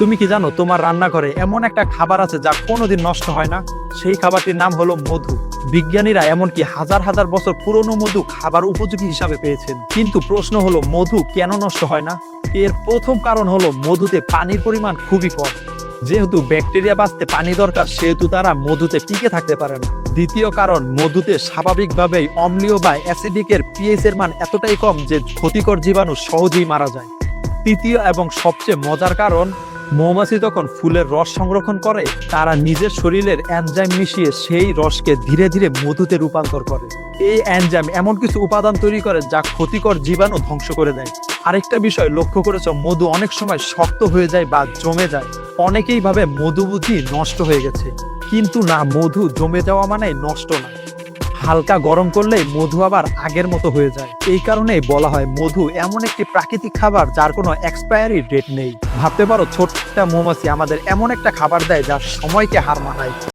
তুমি কি জানো তোমার রান্নাঘরে এমন একটা খাবার আছে যা কোনোদিন নষ্ট হয় না? সেই খাবারটির নাম হলো মধু। বিজ্ঞানীরা এমনকি হাজার হাজার বছর পুরনো মধু খাবার উপযোগী হিসাবে পেয়েছেন। কিন্তু প্রশ্ন হলো মধু কেন নষ্ট হয় না? এর প্রথম কারণ হলো মধুতে পানির পরিমাণ খুবই কম। যেহেতু ব্যাকটেরিয়া বাঁচতে পানি দরকার, সেহেতু তারা মধুতে টিকে থাকতে পারে না। দ্বিতীয় কারণ, মধুতে স্বাভাবিকভাবেই অম্লীয় বা অ্যাসিডিকের পিএইচ এর মান এতটাই কম যে ক্ষতিকর জীবাণু সহজেই মারা যায়। তৃতীয় এবং সবচেয়ে মজার কারণ, মৌমাছি যখন ফুলের রস সংরক্ষণ করে, তারা নিজের শরীরের এনজাইম মিশিয়ে সেই রসকে ধীরে ধীরে মধুতে রূপান্তর করে। এই এনজাইম এমন কিছু উপাদান তৈরি করে যা ক্ষতিকর জীবাণু ধ্বংস করে দেয়। আরেকটা বিষয় লক্ষ্য করেছ, মধু অনেক সময় শক্ত হয়ে যায় বা জমে যায়। অনেকেই ভাবে মধু বুঝি নষ্ট হয়ে গেছে, কিন্তু না, মধু জমে যাওয়া মানে নষ্ট না। হালকা গরম করলেই মধু আবার আগের মতো হয়ে যায়। এই কারণেই বলা হয় মধু এমন একটি প্রাকৃতিক খাবার যার কোনো এক্সপায়ারি ডেট নেই। ভাবতে পারো, ছোট্ট মৌমাছি আমাদের এমন একটা খাবার দেয় যা সময়কে হার মানায়।